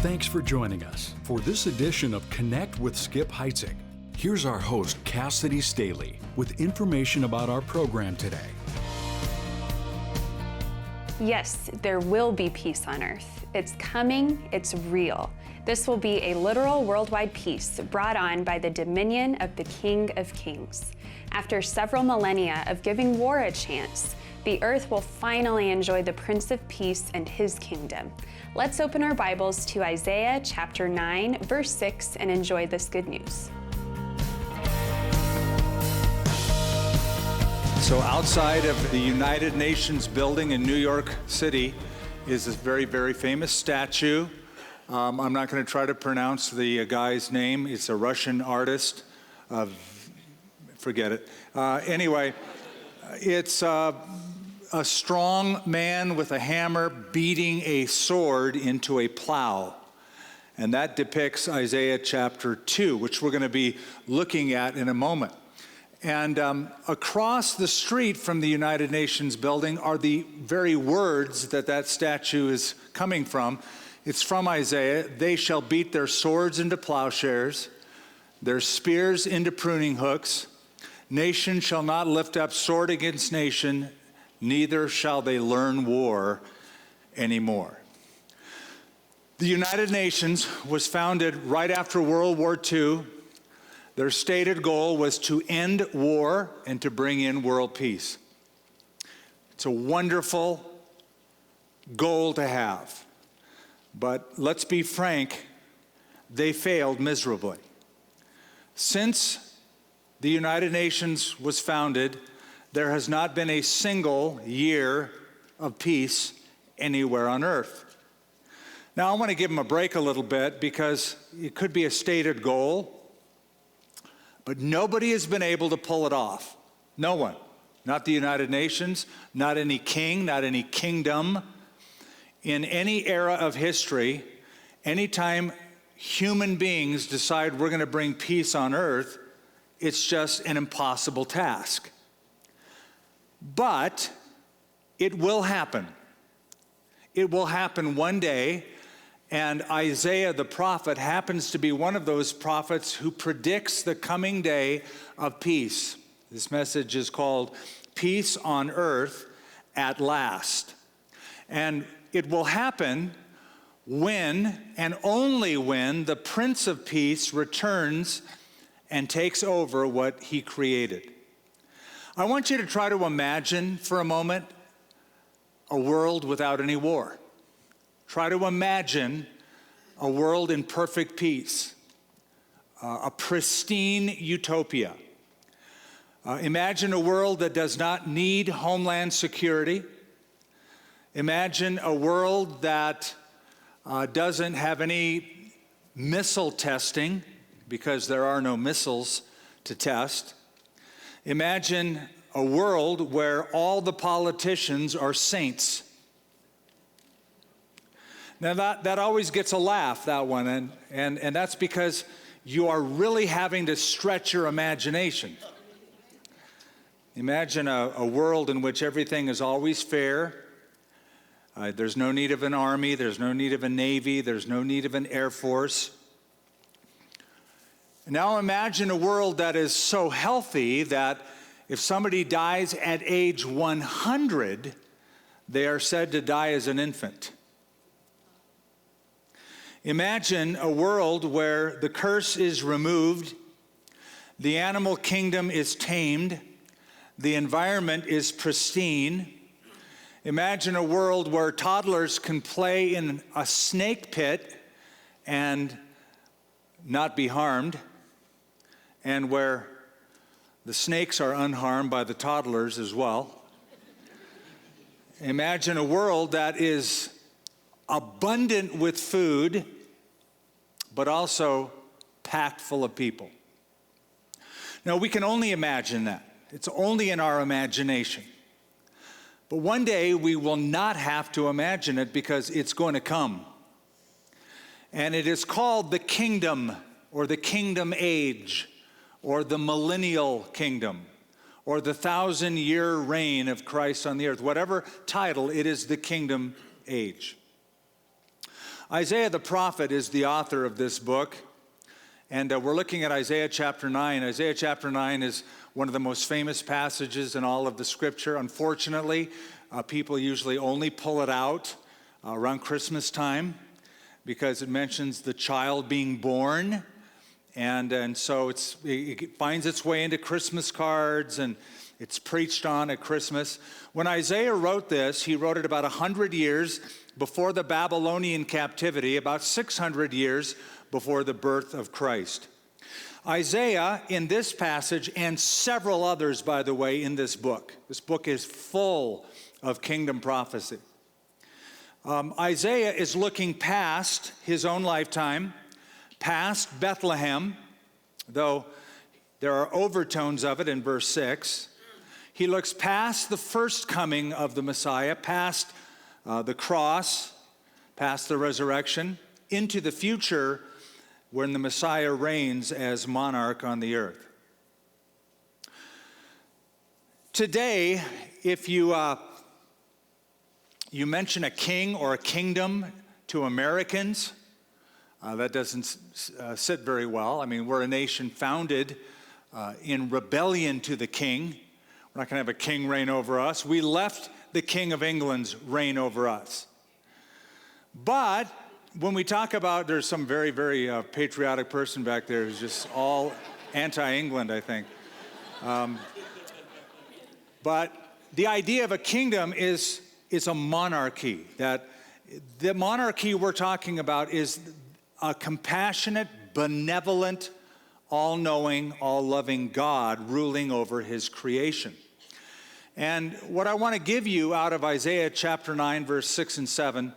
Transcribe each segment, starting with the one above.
Thanks for joining us for this edition of Connect with Skip Heitzig. Here's our host, Cassidy Staley, with information about our program today. Yes, there will be peace on earth. It's coming, it's real. This will be a literal worldwide peace brought on by the dominion of the King of Kings. After several millennia of giving war a chance, the earth will finally enjoy the Prince of Peace and his kingdom. Let's open our Bibles to Isaiah chapter 9, verse 6, and enjoy this good news. So outside of the United Nations building in New York City is this very, very famous statue. I'm not going to try to pronounce the guy's name. It's a Russian artist. Forget it. Anyway, it's a strong man with a hammer beating a sword into a plow. And that depicts Isaiah chapter 2, which we're going to be looking at in a moment. And across the street from the United Nations building are the very words that statue is coming from. It's from Isaiah. They shall beat their swords into plowshares, their spears into pruning hooks. Nation shall not lift up sword against nation, neither shall they learn war anymore. The United Nations was founded right after World War II. Their stated goal was to end war and to bring in world peace. It's a wonderful goal to have. But let's be frank, they failed miserably. Since the United Nations was founded, there has not been a single year of peace anywhere on earth. Now, I want to give them a break a little bit because it could be a stated goal, but nobody has been able to pull it off. No one. Not the United Nations, not any king, not any kingdom. In any era of history, anytime human beings decide we're going to bring peace on earth, it's just an impossible task. But it will happen. It will happen one day, and Isaiah the prophet happens to be one of those prophets who predicts the coming day of peace. This message is called Peace on Earth at Last. And it will happen when, and only when, the Prince of Peace returns and takes over what he created. I want you to try to imagine for a moment a world without any war. Try to imagine a world in perfect peace, a pristine utopia. Imagine a world that does not need homeland security. Imagine a world that doesn't have any missile testing because there are no missiles to test. Imagine a world where all the politicians are saints. Now that always gets a laugh, that one, and that's because you are really having to stretch your imagination. Imagine a world in which everything is always fair. There's no need of an army, there's no need of a navy, there's no need of an air force. Now imagine a world that is so healthy that if somebody dies at age 100, they are said to die as an infant. Imagine a world where the curse is removed, the animal kingdom is tamed, the environment is pristine. Imagine a world where toddlers can play in a snake pit and not be harmed, and where the snakes are unharmed by the toddlers as well. Imagine a world that is abundant with food, but also packed full of people. Now, we can only imagine that. It's only in our imagination. But one day we will not have to imagine it because it's going to come. And it is called the kingdom, or the kingdom age, or the millennial kingdom, or the 1,000-year reign of Christ on the earth. Whatever title, it is the kingdom age. Isaiah the prophet is the author of this book, and we're looking at Isaiah chapter 9. Isaiah chapter 9 is one of the most famous passages in all of the scripture. Unfortunately, people usually only pull it out around Christmas time because it mentions the child being born, and so it finds its way into Christmas cards, and it's preached on at Christmas. When Isaiah wrote this, he wrote it about 100 years before the Babylonian captivity, about 600 years before the birth of Christ. Isaiah, in this passage, and several others, by the way, in this book is full of kingdom prophecy. Isaiah is looking past his own lifetime, past Bethlehem, though there are overtones of it in verse 6. He looks past the first coming of the Messiah, past the cross, past the resurrection, into the future when the Messiah reigns as monarch on the earth. Today, if you mention a king or a kingdom to Americans, that doesn't sit very well. I mean, we're a nation founded in rebellion to the king. We're not going to have a king reign over us. We left the King of England's reign over us. But when we talk about, there's some very, very patriotic person back there who's just all anti-England, I think. But the idea of a kingdom is a monarchy. That the monarchy we're talking about is a compassionate, benevolent, all-knowing, all-loving God ruling over his creation. And what I want to give you out of Isaiah chapter 9, verse 6 and 7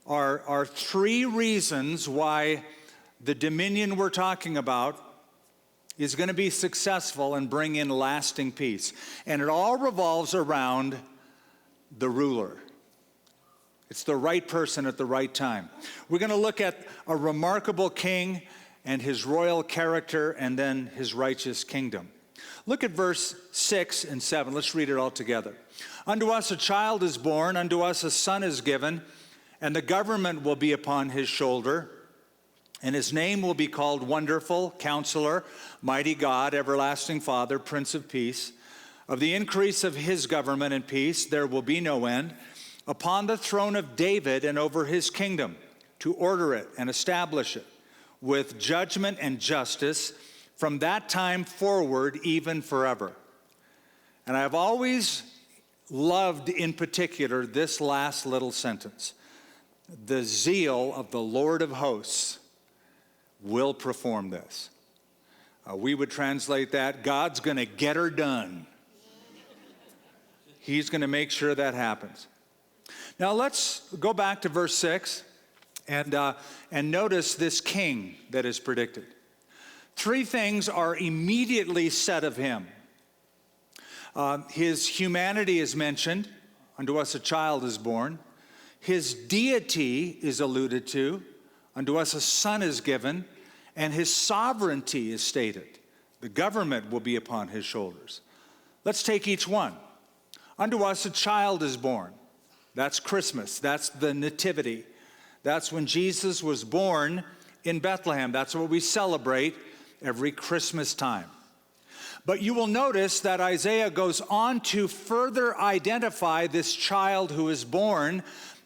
are three reasons why the dominion we're talking about is going to be successful and bring in lasting peace. And it all revolves around the ruler. It's the right person at the right time. We're going to look at a remarkable king and his royal character and then his righteous kingdom. Look at verse 6 and 7. Let's read it all together. Unto us a child is born, unto us a son is given, and the government will be upon his shoulder, and his name will be called Wonderful, Counselor, Mighty God, Everlasting Father, Prince of Peace. Of the increase of his government and peace there will be no end, upon the throne of David and over his kingdom, to order it and establish it with judgment and justice from that time forward, even forever. And I've always loved in particular this last little sentence. The zeal of the Lord of hosts will perform this. We would translate that, God's going to get her done. He's going to make sure that happens. Now let's go back to verse 6 and notice this king that is predicted. Three things are immediately said of him. His humanity is mentioned. Unto us a child is born. His deity is alluded to. Unto us a son is given. And his sovereignty is stated. The government will be upon his shoulders. Let's take each one. Unto us a child is born. That's Christmas. That's the nativity. That's when Jesus was born in Bethlehem. That's what we celebrate every Christmas time. But you will notice that Isaiah goes on to further identify this child who is born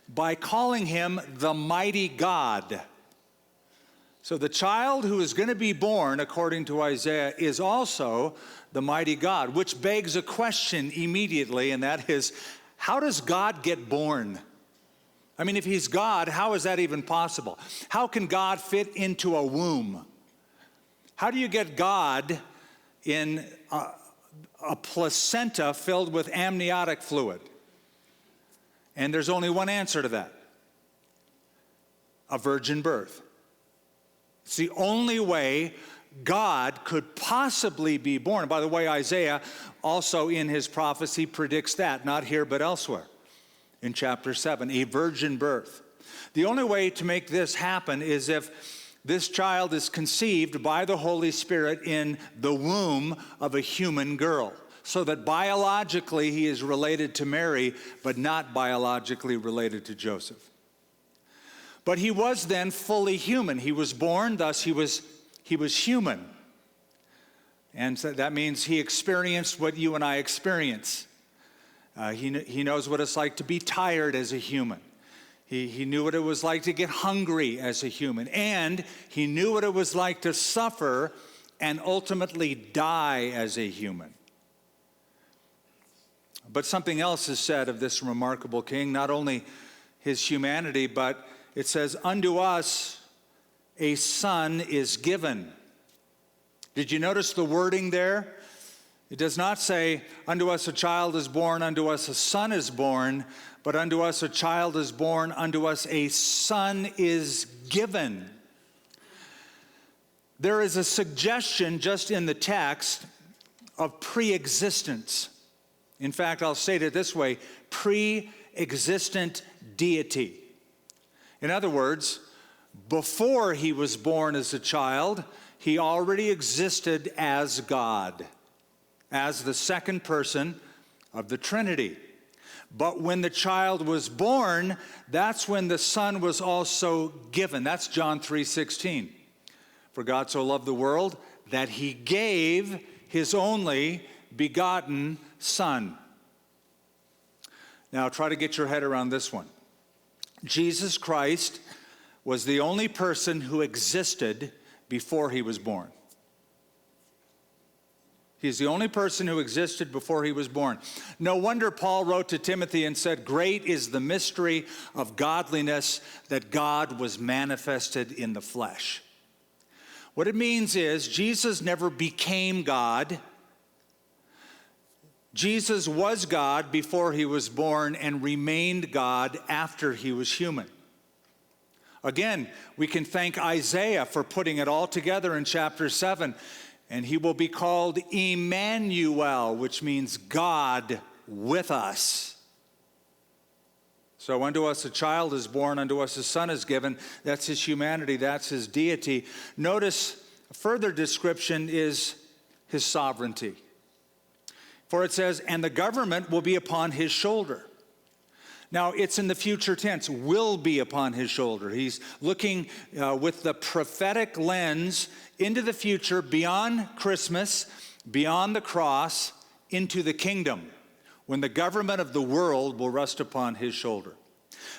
by calling him the mighty God. So the child who is going to be born, according to Isaiah, is also the mighty God, which begs a question immediately, and that is, how does God get born? I mean, if he's God, how is that even possible? How can God fit into a womb? How do you get God in a placenta filled with amniotic fluid? And there's only one answer to that. A virgin birth. It's the only way God could possibly be born. By the way, Isaiah also in his prophecy predicts that, not here but elsewhere. In chapter 7, a virgin birth. The only way to make this happen is if this child is conceived by the Holy Spirit in the womb of a human girl, so that biologically he is related to Mary, but not biologically related to Joseph. But he was then fully human. He was born, thus he was human. And so that means he experienced what you and I experience. He knows what it's like to be tired as a human. He knew what it was like to get hungry as a human. And he knew what it was like to suffer and ultimately die as a human. But something else is said of this remarkable king, not only his humanity, but it says, unto us a son is given. Did you notice the wording there? It does not say, unto us a child is born, unto us a son is born, but unto us a child is born, unto us a son is given. There is a suggestion just in the text of pre-existence. In fact, I'll state it this way, pre-existent deity. In other words, before he was born as a child, he already existed as God, as the second person of the Trinity. But when the child was born, that's when the Son was also given. That's John 3:16. For God so loved the world that he gave his only begotten Son. Now try to get your head around this one. Jesus Christ was the only person who existed before he was born. He's the only person who existed before he was born. No wonder Paul wrote to Timothy and said, great is the mystery of godliness, that God was manifested in the flesh. What it means is Jesus never became God. Jesus was God before he was born and remained God after he was human. Again, we can thank Isaiah for putting it all together in chapter 7. And he will be called Emmanuel, which means God with us. So unto us a child is born, unto us a son is given. That's his humanity, that's his deity. Notice a further description is his sovereignty. For it says, and the government will be upon his shoulder. Now, it's in the future tense, will be upon his shoulder. He's looking with the prophetic lens into the future, beyond Christmas, beyond the cross, into the kingdom, when the government of the world will rest upon his shoulder.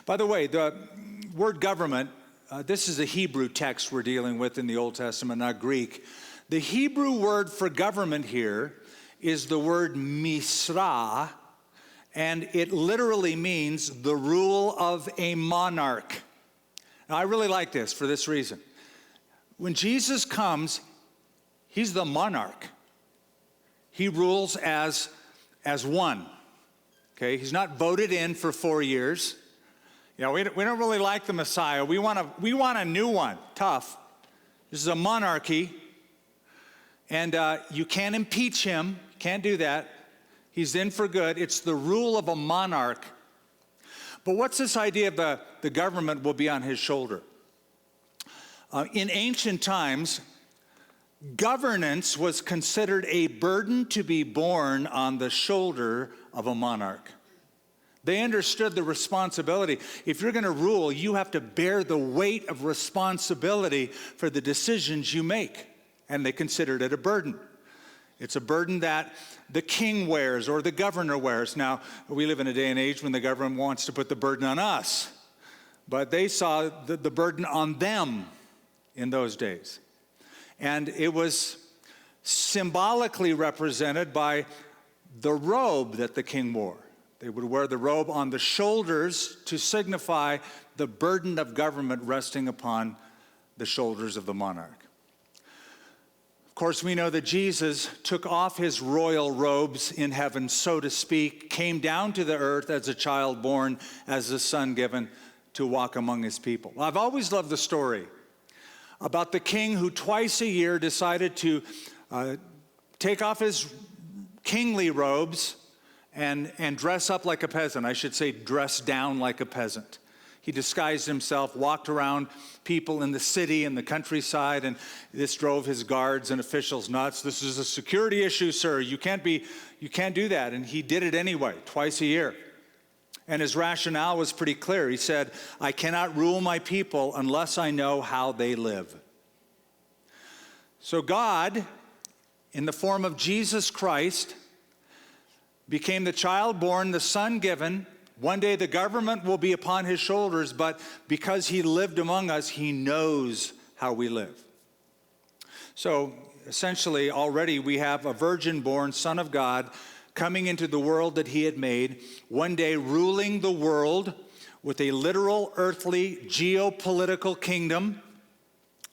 By the way, the word government, this is a Hebrew text we're dealing with in the Old Testament, not Greek. The Hebrew word for government here is the word misra, and it literally means the rule of a monarch. Now, I really like this for this reason. When Jesus comes, he's the monarch. He rules as one. Okay, he's not voted in for 4 years. You know, we don't really like the Messiah. We want a new one. Tough. This is a monarchy, and you can't impeach him. Can't do that. He's in for good. It's the rule of a monarch. But what's this idea of the government will be on his shoulder? In ancient times, governance was considered a burden to be borne on the shoulder of a monarch. They understood the responsibility. If you're going to rule, you have to bear the weight of responsibility for the decisions you make. And they considered it a burden. It's a burden that the king wears or the governor wears. Now, we live in a day and age when the government wants to put the burden on us. But they saw the burden on them in those days. And it was symbolically represented by the robe that the king wore. They would wear the robe on the shoulders to signify the burden of government resting upon the shoulders of the monarch. Of course, we know that Jesus took off his royal robes in heaven, so to speak, came down to the earth as a child born, as a son given, to walk among his people. I've always loved the story about the king who twice a year decided to take off his kingly robes and dress up like a peasant. I should say dress down like a peasant. He disguised himself, walked around people in the city and the countryside, and this drove his guards and officials nuts. This is a security issue, sir. You can't do that. And he did it anyway, twice a year. And his rationale was pretty clear. He said, I cannot rule my people unless I know how they live. So God, in the form of Jesus Christ, became the child born, the son given. One day the government will be upon his shoulders, but because he lived among us, he knows how we live. So essentially, already we have a virgin-born Son of God coming into the world that he had made, one day ruling the world with a literal, earthly, geopolitical kingdom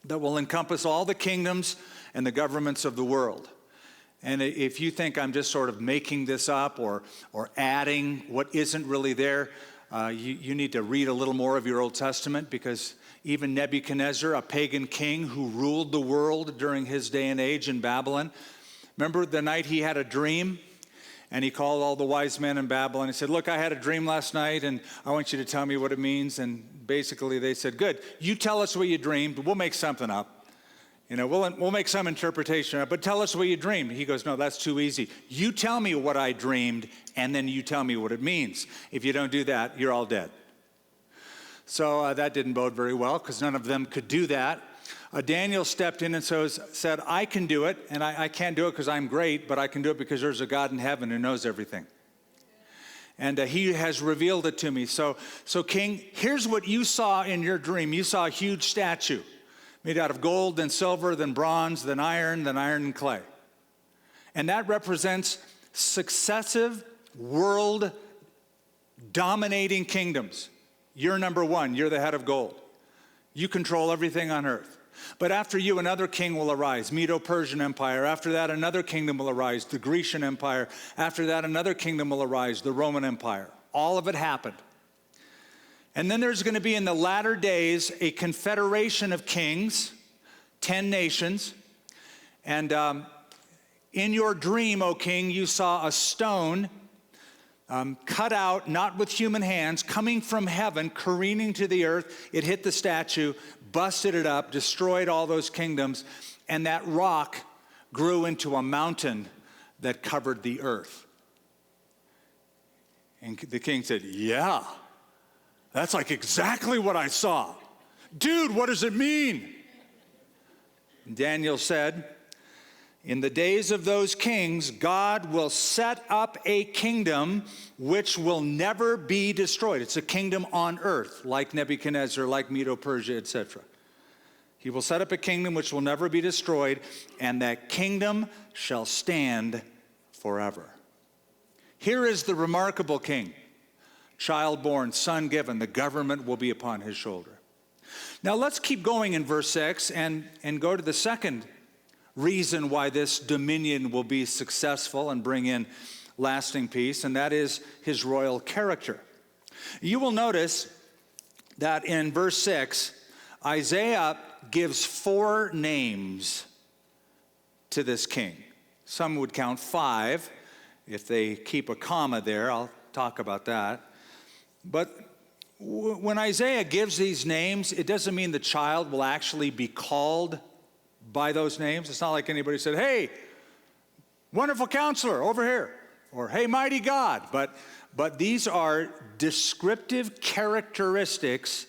that will encompass all the kingdoms and the governments of the world. And if you think I'm just sort of making this up or adding what isn't really there, you need to read a little more of your Old Testament, because even Nebuchadnezzar, a pagan king who ruled the world during his day and age in Babylon, remember the night he had a dream? And he called all the wise men in Babylon. He said, look, I had a dream last night, and I want you to tell me what it means. And basically they said, good, you tell us what you dreamed, we'll make something up. We'll make some interpretation up, but tell us what you dreamed. He goes, no, that's too easy. You tell me what I dreamed, and then you tell me what it means. If you don't do that, you're all dead. So that didn't bode very well, because none of them could do that. Daniel stepped in and said, I can do it, and I can't do it because I'm great, but I can do it because there's a God in heaven who knows everything. And he has revealed it to me. So King, here's what you saw in your dream. You saw a huge statue made out of gold, then silver, then bronze, then iron and clay. And that represents successive world dominating kingdoms. You're number one. You're the head of gold. You control everything on earth. But after you, another king will arise, Medo-Persian Empire. After that, another kingdom will arise, the Grecian Empire. After that, another kingdom will arise, the Roman Empire. All of it happened. And then there's going to be in the latter days a confederation of kings, 10 nations. And in your dream, O king, you saw a stone cut out, not with human hands, coming from heaven, careening to the earth. It hit the statue, busted it up, destroyed all those kingdoms, and that rock grew into a mountain that covered the earth. And the king said, yeah, that's like exactly what I saw. Dude, what does it mean? Daniel said, in the days of those kings, God will set up a kingdom which will never be destroyed. It's a kingdom on earth, like Nebuchadnezzar, like Medo-Persia, etc. He will set up a kingdom which will never be destroyed, and that kingdom shall stand forever. Here is the remarkable king, child born, son given. The government will be upon his shoulder. Now let's keep going in verse 6 and go to the second reason why this dominion will be successful and bring in lasting peace, and that is his royal character. You will notice that in verse 6, Isaiah gives 4 names to this king. Some would count 5 if they keep a comma there. I'll talk about that. But when Isaiah gives these names, it doesn't mean the child will actually be called by those names. It's not like anybody said, hey, wonderful counselor over here, or hey, mighty God. But these are descriptive characteristics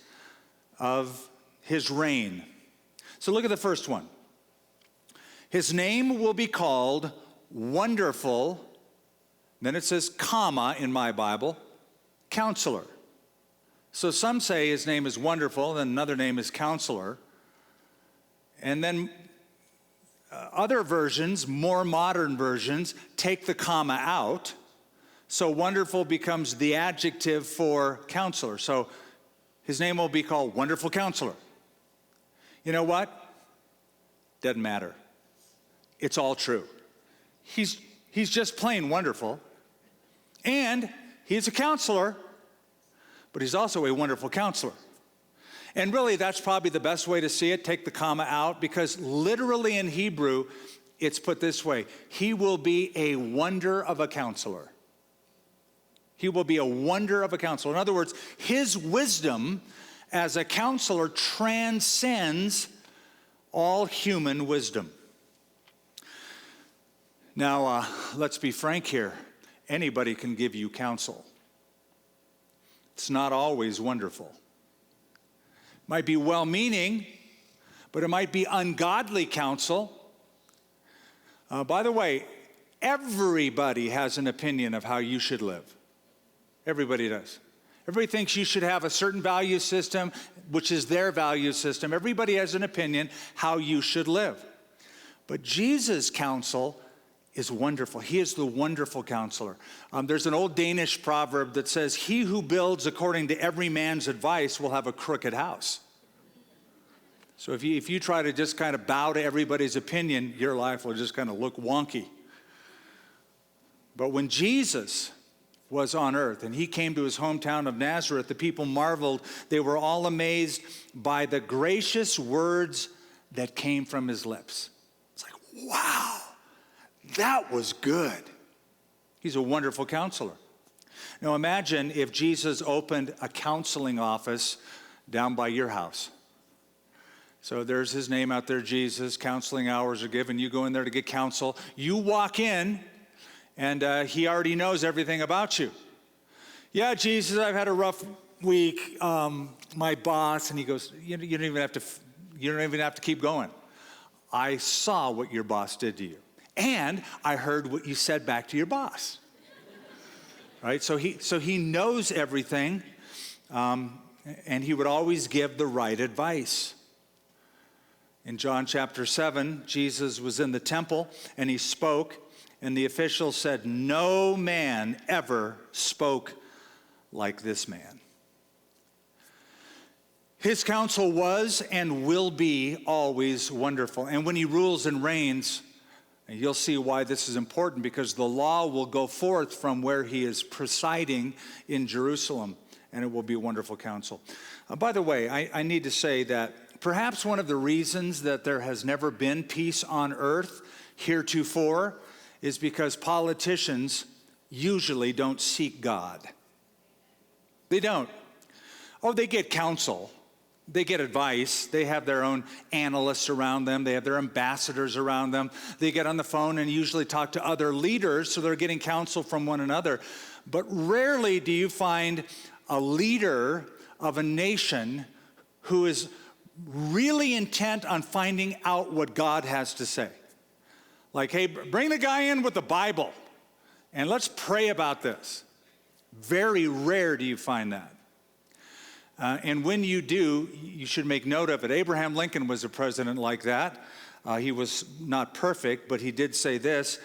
of his reign. So look at the first one. His name will be called Wonderful, then it says comma in my Bible, Counselor. So some say his name is Wonderful, then another name is Counselor. And then other versions, more modern versions, take the comma out. So Wonderful becomes the adjective for Counselor. So his name will be called Wonderful Counselor. You know what? Doesn't matter. It's all true. He's just plain wonderful. And he's a counselor, but he's also a wonderful counselor. And really, that's probably the best way to see it. Take the comma out, because literally in Hebrew, it's put this way. He will be a wonder of a counselor. He will be a wonder of a counselor. In other words, his wisdom as a counselor transcends all human wisdom. Now, let's be frank here. Anybody can give you counsel. It's not always wonderful. It might be well-meaning, but it might be ungodly counsel. By the way, everybody has an opinion of how you should live. Everybody does. Everybody thinks you should have a certain value system, which is their value system. Everybody has an opinion how you should live. But Jesus' counsel is wonderful. He is the wonderful counselor. There's an old Danish proverb that says, "He who builds according to every man's advice will have a crooked house." So if you try to just kind of bow to everybody's opinion, your life will just kind of look wonky. But when Jesus was on earth and he came to his hometown of Nazareth, the people marveled. They were all amazed by the gracious words that came from his lips. It's like, wow, that was good. He's a wonderful counselor. Now imagine if Jesus opened a counseling office down by your house. So there's his name out there, Jesus. Counseling hours are given. You go in there to get counsel. You walk in, and he already knows everything about you. "Yeah, Jesus, I've had a rough week. My boss," and he goes, you don't even have to keep going. "I saw what your boss did to you, and I heard what you said back to your boss." Right? So he knows everything, and he would always give the right advice. In John chapter 7, Jesus was in the temple, and he spoke. And the official said, "No man ever spoke like this man." His counsel was and will be always wonderful. And when he rules and reigns, and you'll see why this is important, because the law will go forth from where he is presiding in Jerusalem, and it will be wonderful counsel. By the way, I need to say that perhaps one of the reasons that there has never been peace on earth heretofore is because politicians usually don't seek God. They don't. Oh, they get counsel. They get advice. They have their own analysts around them. They have their ambassadors around them. They get on the phone and usually talk to other leaders, so they're getting counsel from one another. But rarely do you find a leader of a nation who is really intent on finding out what God has to say. Like, "Hey, bring the guy in with the Bible, and let's pray about this." Very rare do you find that. And when you do, you should make note of it. Abraham Lincoln was a president like that. He was not perfect, but he did say this: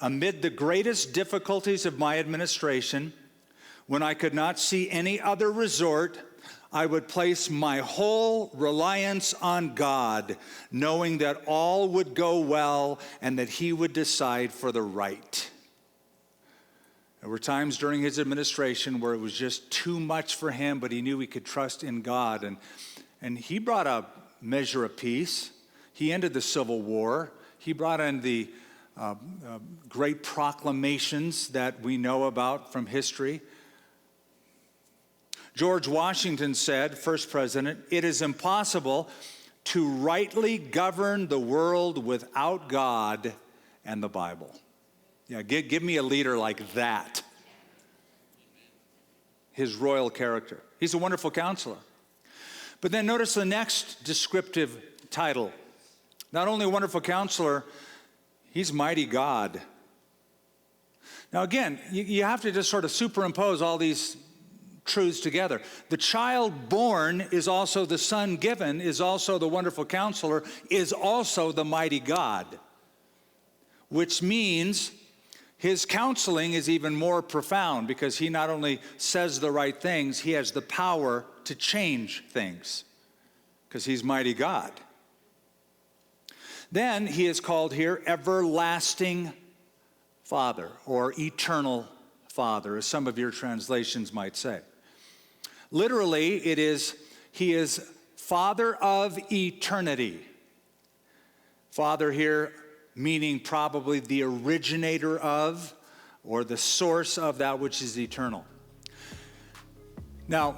"Amid the greatest difficulties of my administration, when I could not see any other resort, I would place my whole reliance on God, knowing that all would go well and that he would decide for the right." There were times during his administration where it was just too much for him, but he knew he could trust in God. And he brought a measure of peace. He ended the Civil War. He brought in the great proclamations that we know about from history. George Washington said, first president, "It is impossible to rightly govern the world without God and the Bible." Yeah, give me a leader like that. His royal character. He's a wonderful counselor. But then notice the next descriptive title. Not only a wonderful counselor, he's mighty God. Now again, you have to just sort of superimpose all these truths together. The child born is also the son given, is also the wonderful counselor, is also the mighty God, which means his counseling is even more profound, because he not only says the right things, he has the power to change things, because he's mighty God. Then he is called here everlasting Father, or eternal Father, as some of your translations might say. Literally, he is Father of eternity. Father here meaning probably the originator of, or the source of that which is eternal. Now,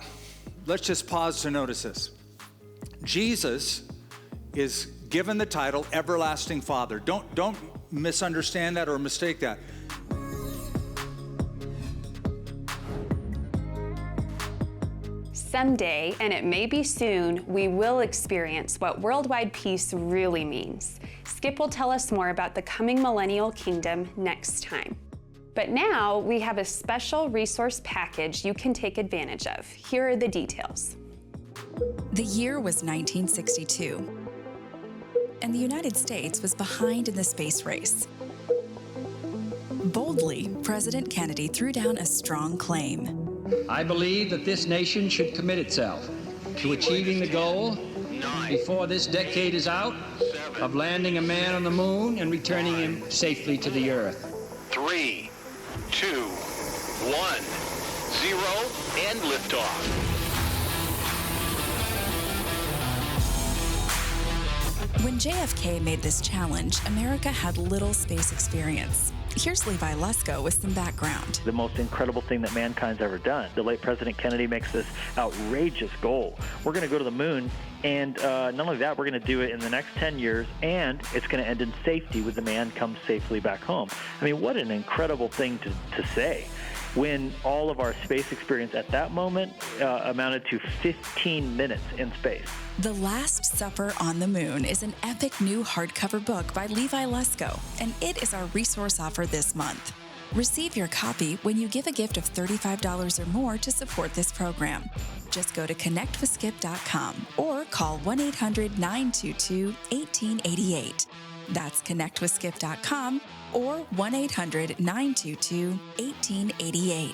let's just pause to notice this. Jesus is given the title Everlasting Father. Don't misunderstand that or mistake that. someday, and it may be soon, we will experience what worldwide peace really means. Skip will tell us more about the coming millennial kingdom next time. But now we have a special resource package you can take advantage of. Here are the details. The year was 1962, and the United States was behind in the space race. Boldly, President Kennedy threw down a strong claim. I believe that this nation should commit itself to achieving the goal before this decade is out of landing a man on the moon and returning him safely to the earth. 3, 2, 1, 0, and liftoff. When JFK made this challenge, America had little space experience. Here's Levi Lusko with some background. The most incredible thing that mankind's ever done. The late President Kennedy makes this outrageous goal. We're going to go to the moon, and not only that, we're going to do it in the next 10 years, and it's going to end in safety when the man comes safely back home. I mean, what an incredible thing to say, when all of our space experience at that moment amounted to 15 minutes in space. The Last Supper on the Moon is an epic new hardcover book by Levi Lusko, and it is our resource offer this month. Receive your copy when you give a gift of $35 or more to support this program. Just go to connectwithskip.com or call 1-800-922-1888. That's connectwithskip.com or 1-800-922-1888.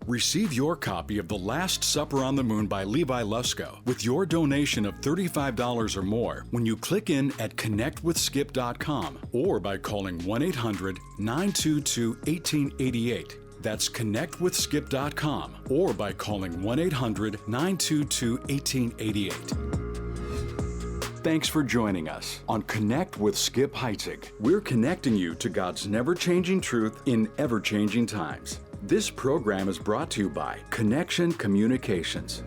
Receive your copy of The Last Supper on the Moon by Levi Lusko with your donation of $35 or more when you click in at connectwithskip.com or by calling 1-800-922-1888. That's connectwithskip.com or by calling 1-800-922-1888. Thanks for joining us on Connect with Skip Heitzig. We're connecting you to God's never-changing truth in ever-changing times. This program is brought to you by Connection Communications.